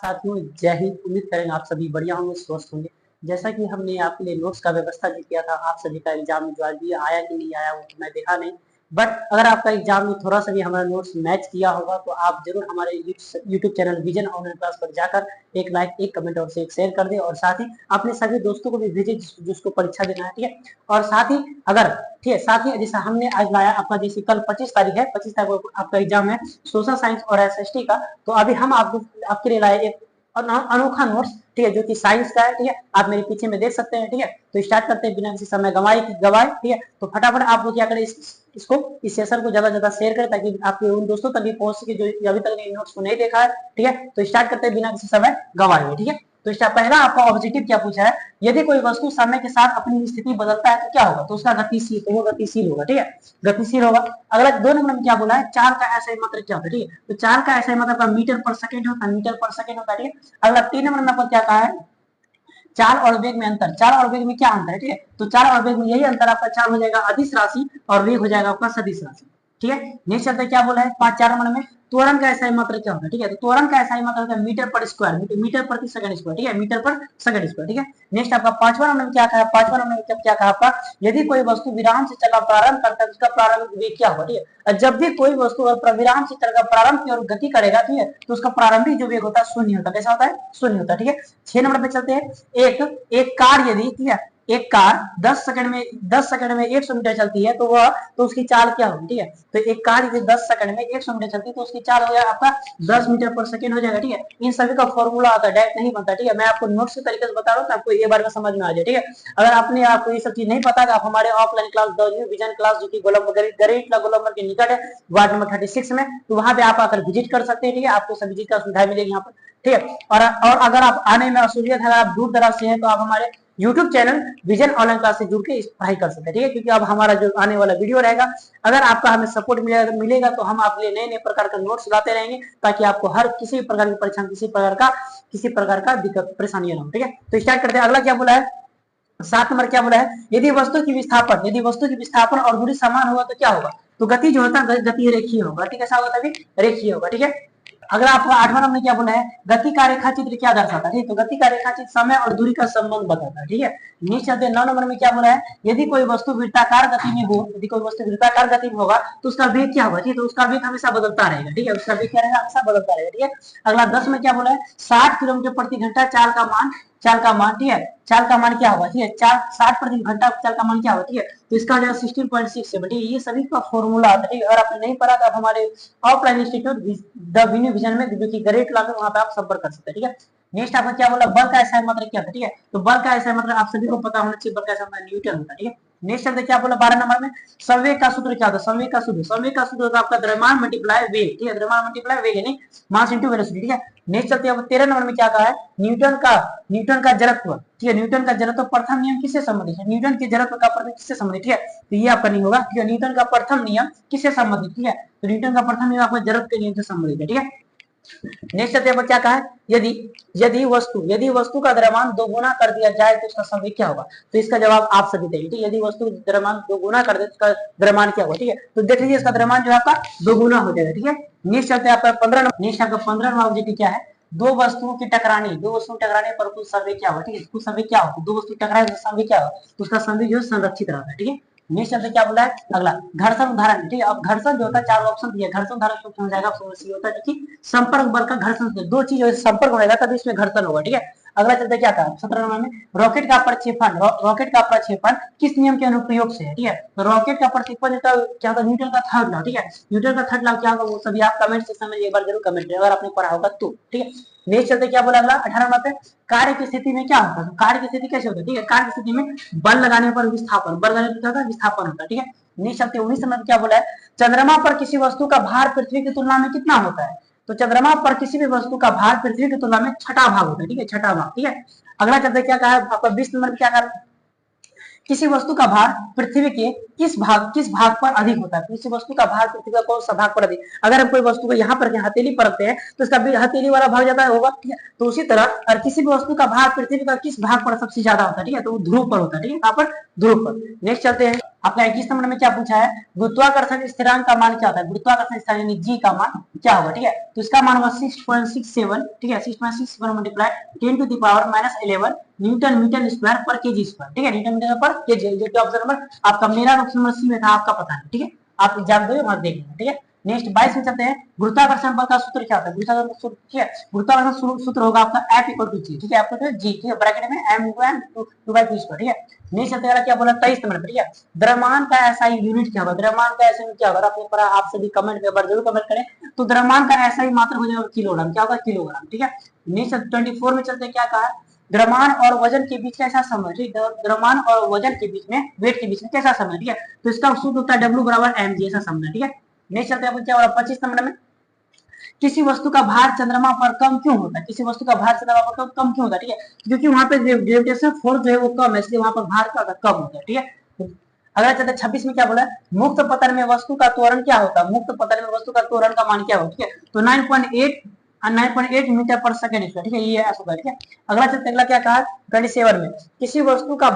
साथियों, जय हिंद। उम्मीद करेंगे आप सभी बढ़िया होंगे, स्वस्थ होंगे। जैसा कि हमने आपके लिए नोट्स का व्यवस्था भी किया था, आप सभी का एग्जाम में जो आज भी आया कि नहीं आया वो तो मैं देखा नहीं, बट अगर आपका एग्जाम में थोड़ा सा भी हमारा नोट्स मैच किया होगा तो आप जरूर हमारे YouTube channel vision online class पर जाकर एक लाइक, एक कमेंट और एक शेयर कर दें, और साथ ही अपने सभी दोस्तों को भी भेजें जिसको परीक्षा देना है, ठीक है। और साथ ही अगर ठीक है, साथ ही जैसा हमने आज लाया आपका, जैसे कल 25 तारीख है, 25 तारीख को आपका एग्जाम है सोशल साइंस और एसएसटी का, तो अभी हम आपके लिए लाए एक अनोखा नोट्स, ठीक है, जो कि साइंस का है, ठीक है। आप मेरे पीछे में देख सकते हैं, ठीक है। तो स्टार्ट करते हैं बिना किसी समय गवाए, ठीक है। तो फटाफट आप लोग क्या करें, इसको इस सेशन को ज्यादा ज्यादा शेयर करें ताकि आपके उन दोस्तों तक भी पहुंच सके जो अभी तक इन नोट्स को नहीं देखा है, ठीक है। तो स्टार्ट करते हैं बिना किसी समय गवाए, ठीक है। तो इसका पहला आपका ऑब्जेक्टिव क्या पूछा है, यदि कोई वस्तु समय के साथ अपनी स्थिति बदलता है तो क्या होगा, तो उसका गतिशील, तो वो गतिशील होगा, ठीक है, गतिशील होगा। अगला 2 नंबर में क्या बोला है, चार का ऐसा मतलब क्या होता है, ठीक है। तो चार का ऐसा मतलब मीटर पर सेकंड होता है, मीटर पर सेकंड होता है, ठीक है। अगला 3 नंबर में आपको क्या कहा है, चाल और वेग में अंतर, चाल और वेग में क्या अंतर है, ठीक है। तो चाल और वेग में यही अंतर, आपका चाल हो जाएगा अदिश राशि और वेग हो जाएगा आपका सदिश राशि, ठीक है। नेक्स्ट चलते क्या बोला है 4 नंबर में, त्वरण का ऐसा मात्रा क्या होता है, ठीक है। तो त्वरण का ऐसा मात्रा होता है मीटर पर स्क्वायर, मीटर प्रति सेकंड स्क्वायर, ठीक है, मीटर पर सेकंड स्क्वायर, ठीक है। नेक्स्ट आपका 5वां नंबर में क्या कहा, 5वां नंबर में क्या कहा आपका, यदि कोई वस्तु विराम से चलना प्रारंभ करता है उसका प्रारंभिक वेग क्या होगा, ठीक है। जब भी कोई वस्तु विराम से चलकर प्रारंभ की ओर गति करेगा, ठीक है, तो उसका प्रारंभिक जो वेग होता है शून्य होता है, कैसा होता है, शून्य होता है, ठीक है। 6 नंबर पे चलते हैं, एक कार यदि, ठीक है, एक कार 10 सेकंड में 100 मीटर चलती है तो उसकी चाल क्या होगी, ठीक है। तो एक कार यदि 10 सेकंड में 100 मीटर चलती है तो उसकी चाल हो जाएगा आपका 10 मीटर पर सेकंड हो जाएगा, ठीक है। इन सभी का फॉर्मूला आता है, डायरेक्ट नहीं बनता, ठीक है। मैं आपको नोट्स के तरीके से बता रहा हूँ तो आपको एक बार में समझ में आ जाए, ठीक है। अगर आपको ये सब चीज नहीं पता तो आप हमारे offline class the new vision class, जो कि गोलंबर के निकट है, वार्ड नंबर 36 में, तो वहां पे आप आकर विजिट कर सकते हैं, ठीक है। आपको सभी चीज का सुविधा मिलेगी यहाँ पर, ठीक है। और अगर आप आने में असुविधा है, आप दूर दराज से हैं, तो आप हमारे YouTube channel vision online class से जुड़ के इस पढ़ाई कर सकते हैं, ठीक है। क्योंकि अब हमारा जो आने वाला वीडियो रहेगा, अगर आपका हमें सपोर्ट मिलेगा तो हम आपके लिए नए नए प्रकार का नोट्स लाते रहेंगे, ताकि आपको हर किसी प्रकार की परेशानी, किसी प्रकार का दिक्कत परेशानी ना हो, ठीक है। तो स्टार्ट करते हैं। अगला क्या बोला है, 7 नंबर क्या बोला है, यदि वस्तु की विस्थापन और दूरी समान होगा तो क्या होगा, तो गति जो होता है गति रेखीय होगा, ठीक है। कैसा होगा, तभी रेखीय होगा, ठीक है। अगर आपको 8वां नंबर क्या बोला है, गति का रेखा चित्र क्या दर्शाता है, तो गति का रेखा चित्र समय और दूरी का संबंध बताता है, ठीक है। नीचे चलते 9 नंबर में क्या बोला है, यदि कोई वस्तु वृत्ताकार गति में होगा तो उसका वेग क्या होगा, ठीक है। तो उसका वेग हमेशा बदलता रहेगा, ठीक है, उसका वेग क्या रहेगा, हमेशा बदलता रहेगा, ठीक है। अगला 10 में क्या बोला है, 60 किलोमीटर प्रति घंटा चाल का मान, ठीक है, चाल का मान क्या होगा, ठीक है, 60 प्रति घंटा चाल का मान क्या होगा, ठीक है। तो इसका जो है 16.67, ठीक है, ये सभी का फॉर्मूला आता है, ठीक है। अगर आपने नहीं पढ़ा तो आप हमारे offline institute the new vision में, जो कि ग्रेट लॉ में, वहां पे आप संपर्क कर सकते हैं, ठीक है। नेक्स्ट आपका क्या बोला, बल का ऐसा मतलब क्या था, ठीक है। तो बल का ऐसा मतलब आप सभी को पता होना चाहिए, बल का ऐसा मतलब न्यूटन होता है, ठीक है। नेक्स्ट शब्द क्या बोला 12 नंबर में, संवेग का सूत्र क्या होता है, संवेग का सूत्र होता है आपका द्रव्यमान मल्टीप्लाई वेग, ठीक है, द्रव्यमान मल्टीप्लाई वेग यानी मास इनटू वेलोसिटी, ठीक है। नेक्स्ट चलते हैं 13 नंबर में क्या कहा है, न्यूटन का जड़त्व, ठीक है, न्यूटन का जड़त्व प्रथम नियम किससे संबंधित है, न्यूटन के जड़त्व का प्रथम किससे संबंधित, ठीक है। तो ये आपका नहीं होगा, ठीक है, न्यूटन का प्रथम नियम किससे संबंधित, ठीक है। तो न्यूटन का प्रथम नियम आपका जड़त्व के नियम से संबंधित है, ठीक है। नेक्स्ट चलते क्या कहा है, यदि वस्तु का द्रव्यमान 2 गुना कर दिया जाए तो उसका संवेग क्या होगा, तो इसका जवाब आप सभी देंगे, ठीक है। यदि वस्तु द्रव्यमान 2 गुना कर दे तो उसका द्रव्यमान क्या होगा, ठीक है। तो देख लीजिए इसका द्रव्यमान जो है आपका 2 गुना हो जाएगा, ठीक है। नेक्स्ट चलते हैं आपका 15 ऑब्जेक्टिव क्या है, दो वस्तुओं की टकराने पर कुल संवेग क्या होगा, ठीक है। कुल संवेग क्या होगा, दो वस्तु टकराए तो संवेग क्या होगा, तो उसका संवेग जो है संरक्षित रहता है, ठीक है। नेक्स्ट शब्द क्या बोला है, अगला घर्षण उदाहरण, ठीक है। अब घर्षण जो होता है 4 ऑप्शन दिया, घर्षण उदाहरण क्यों हो जाएगा, होता है कि संपर्क बल का घर्षण, दो चीज संपर्क होगा तभी इसमें घर्षण होगा, ठीक है। अगला चलते क्या था 17 नंबर में, रॉकेट का प्रक्षेपण किस नियम के अनुप्रयोग से है, ठीक है। तो रॉकेट का प्रक्षेपण क्या होता है, न्यूटन का थर्ड लॉ, ठीक है। न्यूटन का थर्ड लॉ क्या होगा वो सभी आप कमेंट सेक्शन में एक बार जरूर कमेंट करें अगर आपने पढ़ा होगा तो, ठीक है। नेक्स्ट चलते क्या बोला अगला 18 नंबर पे, कार्य की स्थिति में क्या होता है, कार्य की स्थिति कैसे होती है, ठीक है। कार्य की स्थिति में बल लगाने पर विस्थापन, बल लगाने पर क्या होता है, विस्थापन होता है, ठीक है। नेक्स्ट चलते 19 नंबर क्या बोला है, चंद्रमा पर किसी वस्तु का भार पृथ्वी की तुलना में कितना होता है, तो चंद्रमा पर किसी भी वस्तु का भार पृथ्वी की तुलना में छठा भाग होता है, ठीक है, छठा भाग, ठीक है। अगला चलते क्या कहा आपका 20 नंबर क्या कहा, किसी वस्तु का भार पृथ्वी के किस भाग पर अधिक होता है, किसी वस्तु का भार पृथ्वी का कौन सा भाग पर अधिक, अगर हम कोई वस्तु को यहाँ पर हथेली पर रखते हैं तो इसका हथेली वाला भाग ज्यादा होगा, ठीक है। तो उसी तरह और किसी भी वस्तु का भार पृथ्वी का किस भाग पर सबसे ज्यादा होता है, ठीक है, तो ध्रुव पर होता है, ठीक है, यहाँ पर ध्रुव पर। नेक्स्ट चलते हैं आपका 21 नंबर में क्या पूछा है, गुरुत्वाकर्षण स्थिरांक का मान क्या होता है, गुरुत्वाकर्षण स्थिरांक यानी जी का मान क्या होगा, ठीक है। तो इसका मान होगा 6.67, ठीक है, 6.67 multiply 10 to the power -11 newton metre square पर केजी स्क्वायर, ठीक है, न्यूटन मीटर पर केजी। जो कि ऑप्शन नंबर आपका, मेरा ऑप्शन नंबर सी में था, आपका पता नहीं, ठीक है, आप एग्जाम दोगे वहां देख लेना, ठीक है। नेक्स्ट 22 में चलते हैं, गुरुत्वाकर्षण बल का सूत्र क्या होता है, गुरुत्वाकर्षण सूत्र, ठीक है, गुरुत्वाकर्षण सूत्र होगा आपका F इक्वल टू जी, ठीक है, आपको जी, ठीक है, ब्रैकेट में m इनटू m 2/2 स्क्वायर, ठीक है। नेक्स्ट चलते हैं, क्या बोला 23 नंबर पर, ठीक है, द्रव्यमान का एसआई यूनिट क्या होगा, द्रव्यमान का एसआई क्या होगा, आपने पढ़ा, आप सभी कमेंट में एक बार जरूर कमेंट करें। तो द्रव्यमान का एसआई मात्रा हो जाएगा किलोग्राम, क्या होगा, किलोग्राम, ठीक है। नेक्स्ट 24 में चलते हैं, क्या कहा, द्रव्यमान और वजन के बीच कैसा समय, ठीक है, द्रव्यमान और वजन के बीच में, वेट के बीच में कैसा समय, ठीक है। तो इसका सूत्र होता है W बराबर mg, ऐसा समझना, ठीक है। नेक्स्ट चलते हैं, क्या हो रहा है 25 नंबर में, किसी वस्तु का भार चंद्रमा पर कम क्यों होता है, किसी वस्तु का भार चंद्रमा पर कम क्यों होता है, ठीक है, क्योंकि वहां पे ग्रेविटेशन फोर्स जो है वो कम है, इसलिए वहां पर भार का कम होता है, ठीक है। अगला चलते 26 में क्या बोला, मुक्त पतन में वस्तु का त्वरण क्या होता है, मुक्त पतन में वस्तु का त्वरण का मान क्या होता है, ठीक है। तो 9.8 मीटर पर सेकंड स्क्वायर, ठीक है, ये ऐसा होगा, ठीक है। अगला चलते, अगला क्या कहा 27 में, किसी वस्तु का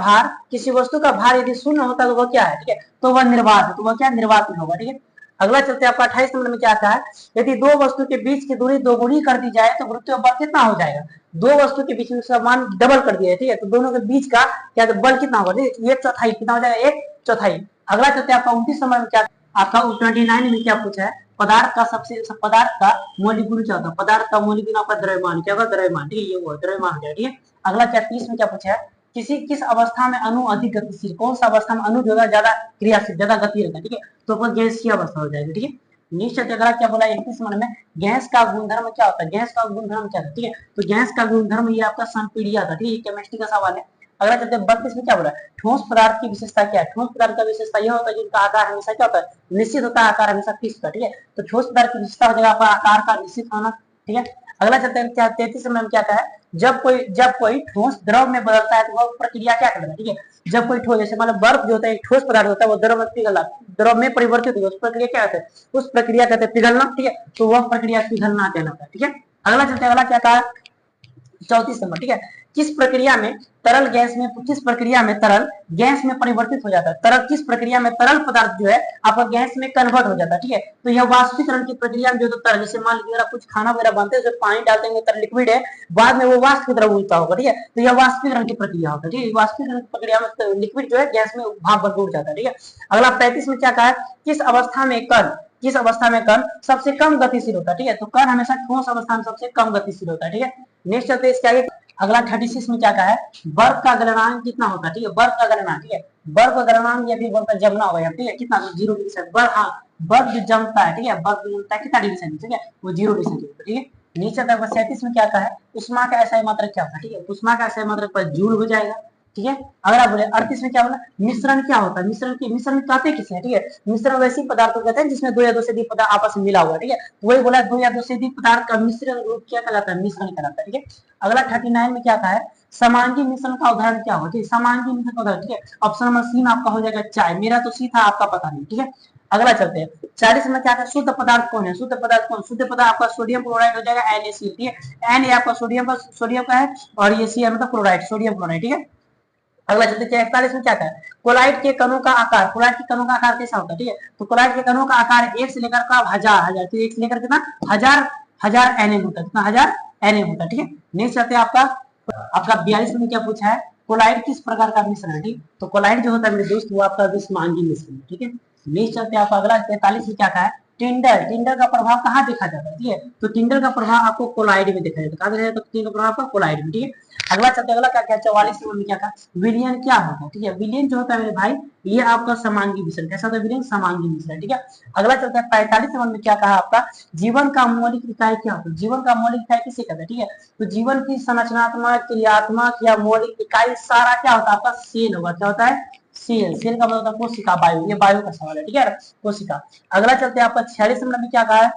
भार यदि शून्य होता है तो वह क्या है, ठीक है, तो वह निर्वात है, तो वह क्या निर्वात में होगा, ठीक है। अगला चलते आपका 28 नंबर में क्या आता है, यदि दो वस्तु के बीच की दूरी दोगुनी कर दी जाए तो गुरुत्व बल कितना हो जाएगा, दो वस्तु के बीच में उसका मान डबल कर दिया है, ठीक है, तो दोनों के बीच का क्या बल कितना होगा, एक चौथाई, कितना हो जाएगा, एक चौथाई। अगला चलते आपका 29 नंबर में क्या, आपका 29 में क्या पूछा है, पदार्थ का मौलिक गुण क्या होता है, पदार्थ का मौलिक गुण आपका द्रव्यमान, क्या होगा, द्रव्यमान, ठीक है, ये वो द्रव्यमान हो जाएगा, ठीक है। अगला क्या 30 में क्या पूछा है, किस अवस्था में अणु अधिक गतिशील, कौन सा अवस्था में अणु जो है ज्यादा क्रियाशील, ज्यादा गति रहता है, ठीक है, तो अपन गैस की अवस्था हो जाएगी, ठीक है। नेक्स्ट अगला क्या बोला 31 नंबर में, गैस का गुणधर्म क्या होता है, गैस का गुणधर्म क्या है, ठीक है, तो गैस का गुणधर्म ये आपका संपीड़ित था, ठीक है, केमिस्ट्री का सवाल है। अगला चलते हैं 32 में क्या बोला, ठोस पदार्थ की विशेषता क्या है, ठोस पदार्थ का विशेषता यह होता है जिनका आकार हमेशा क्या होता है, निश्चित होता है, आकार हमेशा फिक्स होता है, ठीक है, तो ठोस पदार्थ की विशेषता हो जाएगा आपका आकार का निश्चित होना, ठीक है। अगला चलते हैं क्या 33 में क्या कहा है, जब कोई ठोस द्रव में बदलता है तो वह प्रक्रिया क्या करता है, ठीक है, जब कोई ठोस, जैसे मतलब बर्फ जो होता है एक ठोस पदार्थ होता है, वो द्रव में पिघला, द्रव में परिवर्तित होता है, उस प्रक्रिया क्या कहते हैं, उस प्रक्रिया कहते हैं पिघलना, ठीक है, तो वह प्रक्रिया पिघलना कहलाता है, ठीक है। अगला चलते हैं, अगला क्या कहा 34 नंबर, ठीक है, किस प्रक्रिया में तरल गैस में परिवर्तित हो जाता है, तरल किस प्रक्रिया में तरल पदार्थ जो है आपका गैस में कन्वर्ट हो जाता है, ठीक है, तो यह वाष्पीकरण की प्रक्रिया में जो तो तरल, जैसे मान लीजिए कुछ खाना वगैरह बनते हैं पानी डालते हैं तरल लिक्विड है, बाद में वो वाष्प की तरह उड़ता होगा, ठीक है, तो यह वाष्पीकरण की प्रक्रिया होता है, ठीक है, वाष्पीकरण की प्रक्रिया में लिक्विड जो है गैस में भाप बनकर उड़ जाता है, ठीक है। अगला 35 में क्या कहा है, किस अवस्था में कण सबसे कम गतिशील होता है, ठीक है, तो कण हमेशा ठोस अवस्था में सबसे कम गतिशील होता है, ठीक है। नेक्स्ट चलते हैं इसके आगे, अगला 36 में क्या कहा है, बर्फ का गलनांक कितना होता है, ठीक है, बर्फ का गलनांक, ठीक है, बर्फ का गलनांक यदि बर्फ का जमना होगा, ठीक है, कितना 0 डिग्री सेल्सियस, बर्फ जो जमता है, ठीक है, बर्फ जो जमता है कितना डिग्री सेल्सियस, ठीक है, वो 0 डिग्री सेल्सियस, ठीक है। नीचे तक 37 में क्या कहा है, उष्मा का ऐसा मात्रक क्या होता है, ठीक है, उष्मा का ऐसा मात्रक पर जूल हो जाएगा, ठीक है। अगर आप बोले 38 में क्या बोला, मिश्रण क्या होता है, मिश्रण कहते किसे है, ठीक है, मिश्रण वैसे पदार्थ को कहते हैं जिसमें दो या दो से अधिक पदार्थ आपस में मिला हुआ है, ठीक है, तो वही बोला दो या दो से अधिक पदार्थ का मिश्रण रूप क्या कहलाता है, मिश्रण कहलाता है, ठीक है। अगला 39 में क्या कहा है, समांगी मिश्रण का उदाहरण क्या होगा, ठीक है, समांगी मिश्रण का उदाहरण, ठीक है, ऑप्शन नंबर सी में आपका हो जाएगा चाय, मेरा तो सी था, आपका पता नहीं, ठीक है। अगला चलते हैं 40 में क्या था, शुद्ध पदार्थ कौन है, शुद्ध पदार्थ आपका सोडियम क्लोराइड हो जाएगा NaCl, ठीक है, एन ये आपका सोडियम का है और ये सी मतलब क्लोराइड, सोडियम क्लोराइड, ठीक है। अगला चलते 41 में क्या था, कोलाइड के कणों का आकार कैसा होता है, ठीक है, तो कोलाइड के कणों का आकार 1 से लेकर का हजार, तो 1 से लेकर कितना हजार एनएम होता है, कितना हजार एनएम होता है, ठीक है। नेक्स्ट चलते हैं आपका 42 में क्या पूछा है, कोलाइड किस प्रकार का मिश्रण है, ठीक, तो कोलाइड जो होता है मेरे दोस्त वो आपका विषमांगी मिश्रण, ठीक है। नेक्स्ट चलते हैं आपका अगला 43 में क्या कहा है, टिंडर का प्रभाव कहाँ देखा जाता है, ठीक है, तो टिंडर का प्रभाव आपको कोलाइड में देखा जाता है, कहाँ देखा जाता है, टिंडर का प्रभाव आपको कोलाइड में, ठीक है। अगला चलते अगला क्या 44 में क्या कहा, विलयन क्या होता है, ठीक है, विलयन जो होता है मेरे भाई ये आपका समांगी मिश्रण, कैसा होता है विलयन, समांगी मिश्रण, ठीक है। अगला चलता है 45 नंबर में क्या कहा आपका, जीवन का मौलिक इकाई क्या होता है, जीवन का मौलिक इकाई किसे कहते हैं, ठीक है, तो जीवन की संरचनात्मक क्रियात्मक या मौलिक इकाई सारा क्या होता है आपका सेल होगा, क्या होता है सेल का मतलब होता है कोशिका, वायु, ये वायु का सवाल है, ठीक है, कोशिका। अगला चलते हैं आपका 46 नंबर में क्या कहा है,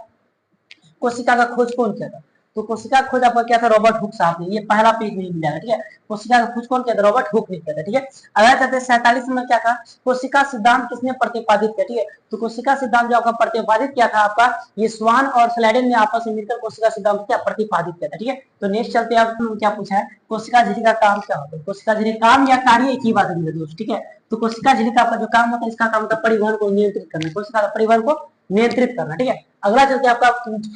कोशिका का खोज कौन किया था, तो कोशिका खोज आपका क्या था, रॉबर्ट हुक साहब ने, ये पहला पेज नहीं मिल जाएगा, ठीक है। कोशिका का खोज कौन किया था, रॉबर्ट हुक ने किया था, ठीक है। अगला चलते हैं 47 में क्या था, कोशिका सिद्धांत किसने प्रतिपादित किया, ठीक है। तो कोशिका सिद्धांत जो आपका प्रतिपादित किया था आपका, ये स्वान और स्लाइडेन ने आपस में मिलकर कोशिका सिद्धांत क्या प्रतिपादित किया था, ठीक है। तो नेक्स्ट चलते हैं, आपको क्या पूछा है, कोशिका झिल्ली का काम क्या होता है। कोशिका झिल्ली काम या कार्य एक ही बात है दोस्त, ठीक है। तो कोशिका झिल्ली का जो काम होता है, इसका काम होता है परिवहन को नियंत्रित करना, कोशिका परिवहन को नियंत्रित करना, ठीक है। अगला चलते आपका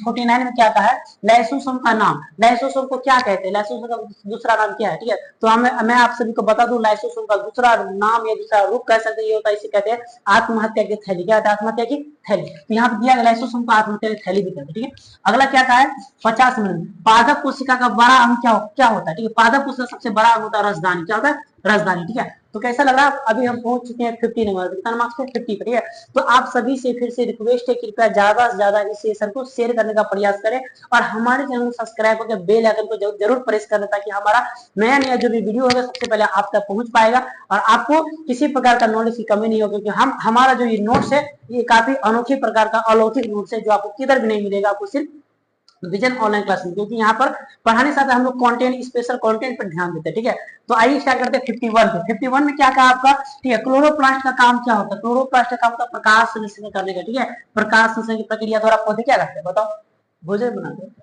49 में क्या कहा है, लाइसोसोम का नाम, लाइसोसोम को क्या कहते हैं, लाइसोसोम का दूसरा नाम क्या है, ठीक है। तो मैं आप सभी को बता दूं, लाइसोसोम का दूसरा नाम या दूसरा रूप कह सकते, ये होता है, इसे कहते हैं आत्महत्या की थैली। क्या होता है, आत्महत्या की थैली। तो यहाँ पे दिया गया लाइसोसोम को आत्महत्या की थैली भी कहते हैं, ठीक है। अगला क्या कहा है 50 में, पादप कोशिका का बड़ा अंग क्या होता है, ठीक है। पादप कोशिका सबसे बड़ा अंग होता है रसदानी, क्या होता है, रसदानी, ठीक है। तो कैसा लग रहा है, अभी हम पहुंच चुके हैं 50 नंबर, कितना मार्क्स पे 50 पर, ठीक है। तो आप सभी से फिर से रिक्वेस्ट है, कृपया ज्यादा से ज्यादा इस सेशन को शेयर करने का प्रयास करें और हमारे चैनल को सब्सक्राइब करके बेल आइकन को जरूर प्रेस करना, ताकि हमारा नया जो भी वीडियो होगा सबसे पहले आप तक पहुंच पाएगा और आपको किसी प्रकार का नॉलेज की कमी नहीं होगी, क्योंकि हमारा जो ये नोट्स है ये काफी अनोखे प्रकार का अलौकिक नोट्स है, जो आपको किधर भी नहीं मिलेगा, आपको सिर्फ विजन ऑनलाइन क्लास में, क्योंकि यहाँ पर पढ़ाने साथ हम लोग कंटेंट, स्पेशल कंटेंट पर ध्यान देते हैं, ठीक है। तो आइए स्टार्ट करते हैं 51 पे। 51 में क्या कहा आपका, ठीक है, क्लोरोप्लास्ट का काम क्या होता है, क्लोरोप्लास्ट का काम होता है प्रकाश संश्लेषण करने का, ठीक है। प्रकाश संश्लेषण की प्रक्रिया द्वारा पौधे क्या करते हैं, बताओ, भोजन बनाते हैं।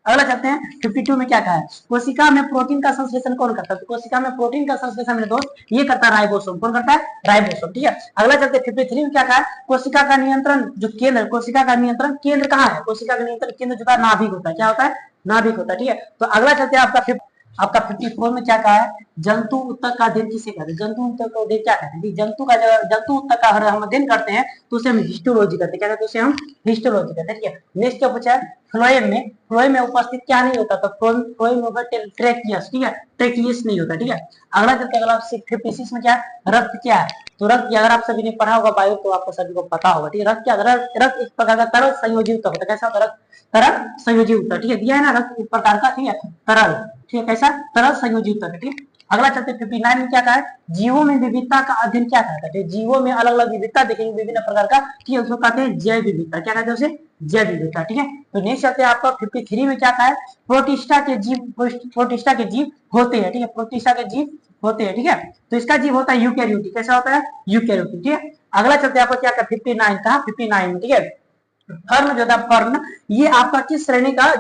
अगला चलते हैं 52 में क्या कहा है, कोशिका में प्रोटीन का संश्लेषण कौन करता है, तो कोशिका में प्रोटीन का संश्लेषण मेरे दोस्त ये करता है राइबोसोम, कौन करता है, राइबोसोम, ठीक है। अगला चलते हैं 53 में क्या कहा है, कोशिका का नियंत्रण जो केंद्र, कोशिका का नियंत्रण केंद्र कहाँ है, कोशिका का नियंत्रण केंद्र जो है नाभिक होता है, क्या होता है, नाभिक होता है, ठीक है। तो अगला चलते हैं आपका 54 में क्या कहा है, जंतु उत्तक का अध्ययन किसे कहते हैं, जंतु उत्तक का अध्ययन क्या कहते हैं, जंतु का जंतु उत्तक का हम अध्ययन करते हैं तो उसे हम हिस्टोलॉजी कहते हैं, क्या कहते हैं, उसे हम हिस्टोलॉजी कहते हैं, ठीक है। नेक्स्ट क्या पूछा है, फ्लोएम में उपस्थित क्या नहीं होता, तो फ्लोएम में होगा ट्रेकियस, ठीक है, ट्रेकियस नहीं होता, ठीक है। अगला चलते हैं, अगला 56 में क्या है, रक्त क्या है, तो रक्त अगर आप सभी ने पढ़ा होगा बायो तो आपको सभी को पता होगा, ठीक है। रक्त क्या, रक्त एक प्रकार का तरल संयोजी उत्तक होता है, कैसा होता है, तरल संयोजी उत्तक, ठीक है, दिया है ना, रक्त एक प्रकार का, ठीक है, तरल, ठीक है, कैसा, तरल संयोजी उत्तक, ठीक है। अगला चलते 59 में क्या कहा है, जीवों में विविधता का अध्ययन क्या कहता है, जीवों में अलग अलग विविधता देखेंगे विभिन्न प्रकार का, ठीक है, उसको कहते हैं जैव विविधता, क्या कहते हैं उसे, जैव विविधता, ठीक है। तो नेक्स्ट चलते हैं आपका 53 में क्या कहा है, प्रोटिस्टा के जीव होते हैं, ठीक है, प्रोटिस्टा के जीव होते हैं, ठीक है। तो इसका जीव होता है यूकैरियोटिक, कैसा होता है, यूकैरियोटिक, ठीक है। अगला चलते हैं आपका क्या 59 का 59 में, ठीक है, फर्न जो था, फर्न ये आपका किस श्रेणी का,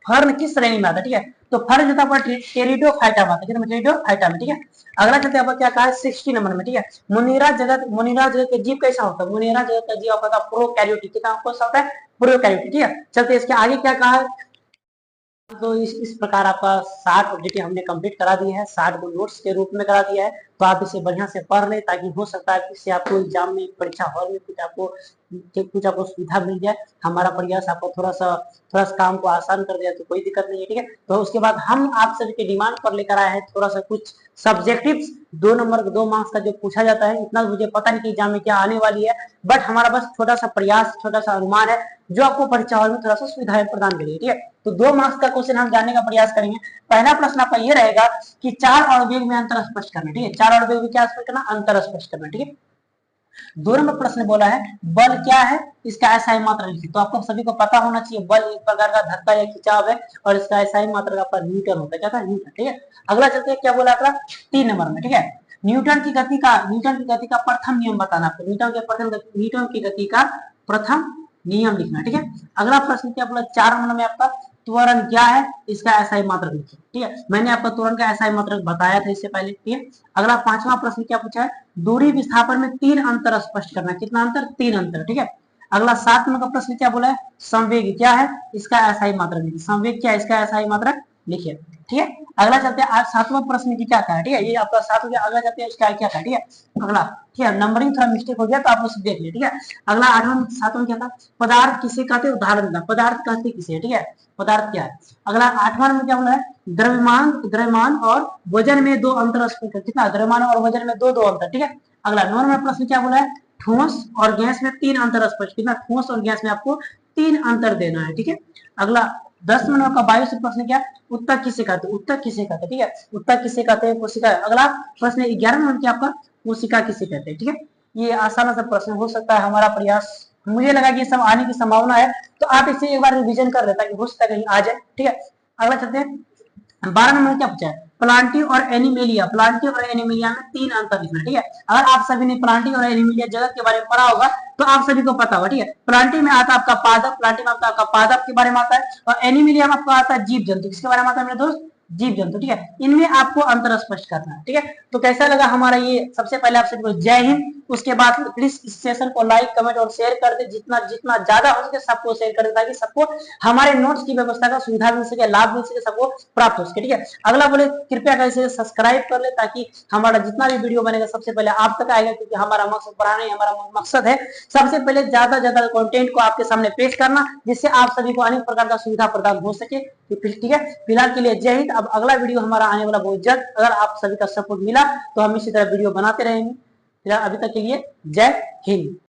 फर्न किस श्रेणी में आता है, ठीक है। तो फर्न जो था आपका टेरिडोफाइटा में आता है, टेरिडोफाइटा में, ठीक है। अगला चलते हैं क्या कहा है 60 नंबर में, ठीक है, मुनीरा जगत का जीव कैसा होता है, मुनीरा जगत का जीव आपका प्रोकैरियोटिक, कितना कौन सा होता है, प्रोकैरियोटिक, ठीक है। चलते इसके आगे क्या कहा है, तो इस प्रकार आपका 60 ऑब्जेक्टिव हमने कंप्लीट करा दिया है, 60 को नोट्स के रूप में करा दिया है। तो आप इसे बढ़िया से पढ़ लें, ताकि हो सकता है इससे आपको एग्जाम में, परीक्षा हॉल में कुछ आपको सुविधा मिल जाए। हमारा प्रयास आपको थोड़ा सा काम को आसान कर दिया, तो कोई दिक्कत नहीं है, ठीक है। तो उसके बाद हम आप सभी के डिमांड पर लेकर आए हैं थोड़ा सा कुछ सब्जेक्टिव्स, 2 नंबर 2 मार्क्स का जो पूछा जाता है, इतना मुझे पता नहीं कि एग्जाम में क्या आने वाली है, बट हमारा बस छोटा सा प्रयास, छोटा सा अनुमान है, जो आपको परीक्षा हॉल में थोड़ा सा सुविधाएं प्रदान करेगी, ठीक है। तो 2 मार्क्स का क्वेश्चन हम जानने का प्रयास करेंगे। पहला प्रश्न आपका ये रहेगा कि 4 अणुवेग में अंतर स्पष्ट करना, ठीक है, 4 अणुवेग में क्या स्पष्ट करना, अंतर स्पष्ट करना, ठीक है। 2 नंबर प्रश्न बोला है बल क्या है, इसका एसआई मात्रा लिखिए। तो आपको सभी को पता होना चाहिए बल एक प्रकार का धक्का या खिंचाव है और इसका एसआई मात्रा आपका न्यूटन होता है, क्या था, न्यूटन, ठीक है। अगला चलते हैं, क्या बोला था 3 नंबर में, ठीक है, न्यूटन की गति का प्रथम नियम बताना आपको, न्यूटन की गति का प्रथम नियम लिखना, ठीक है। अगला प्रश्न क्या बोला 4 नंबर में आपका, त्वरण क्या है, इसका एसआई मात्रक लिखिए, ठीक है। मैंने आपको त्वरण का एसआई मात्रक बताया था इससे पहले, ठीक है। अगला 5वां प्रश्न क्या पूछा है, दूरी विस्थापन में 3 अंतर स्पष्ट करना, कितना अंतर, 3 अंतर, ठीक है। अगला 7 नंबर का प्रश्न क्या बोला है, संवेग क्या है, इसका एसआई मात्रक लिखिए, संवेग क्या है, इसका एसआई मात्रक लिखिए, ठीक है। अगला चलते हैं आज 7वां प्रश्न की क्या कहा है, ठीक है, ये आपका 7 हो गया। अगला चलते हैं इसका क्या कहा है, ठीक है। अगला, ठीक है, नंबरिंग थोड़ा मिस्टेक हो गया तो आप उसे देख लिया, ठीक है। अगला 8वां 7वां क्या था, पदार्थ किसे कहते हैं, उदाहरण देना, पदार्थ कहते किसे, ठीक है, पदार्थ क्या है। अगला 8वां में क्या बोला है, द्रव्यमान और वजन में 2 अंतर स्पष्ट, कितना, द्रव्यमान और वजन में 2 अंतर, ठीक है। अगला 9 नंबर प्रश्न क्या बोला है, ठोस और गैस में 3 अंतर स्पष्ट, कितना, ठोस और गैस में आपको 3 अंतर देना है, ठीक है। अगला 10 नंबर का वायु से प्रश्न क्या, उत्तक किसे कहते हैं, उत्तक किसे कहते हैं, ठीक है, उत्तक किसे कहते हैं, कोशिका। अगला प्रश्न 11 नंबर की आपका, कोशिका किसे कहते हैं, ठीक है। ये आसान सा प्रश्न हो सकता है, हमारा प्रयास, मुझे लगा कि ये सब आने की संभावना है, तो आप इसे एक बार रिवीजन कर लेता कि हो सकता है कहीं आ जाए, ठीक है। अगला चलते हैं, 12 नंबर क्या पूछा है, प्लांटी और एनिमेलिया। प्लांटी और एनिमेलिया में 3 अंतर लिखना, ठीक है। अगर आप सभी ने प्लांटी और एनिमेलिया जगत के बारे में पढ़ा होगा तो आप सभी को पता होगा, ठीक है। प्लांटी में आता है आपका पादप, प्लांटी में आता है आपका पादप के बारे में आता है, और एनिमेलिया में आपका आता है जीव जंतु। किसके बारे में आता है मेरे दोस्त, जीव जंतु, ठीक है। इनमें आपको अंतर स्पष्ट करना है, ठीक है। तो कैसा लगा हमारा ये, सबसे पहले आप सभी को जय हिंद। उसके बाद प्लीज इस सेशन को लाइक कमेंट और शेयर कर दे, जितना जितना ज्यादा हो सके सबको शेयर कर दे, ताकि सबको हमारे नोट्स की व्यवस्था का सुविधा मिल सके, लाभ मिल सके, सबको प्राप्त हो सके, ठीक है। अगला बोले कृपया कैसे सब्सक्राइब कर ले, ताकि हमारा जितना भी वीडियो बनेगा सबसे पहले आप तक आएगा, क्योंकि हमारा मकसद पढ़ाना ही हमारा मकसद है। सबसे पहले ज्यादा ज्यादा कंटेंट को आपके सामने पेश करना, जिससे आप सभी को अनेक प्रकार का सुविधा प्रदान हो सके, ठीक है। फिलहाल के लिए जय हिंद। अब अगला वीडियो हमारा आने वाला बहुत जल्द, अगर आप सभी का सपोर्ट मिला तो हम इसी तरह वीडियो बनाते रहेंगे। फिलहाल अभी तक के लिए जय हिंद।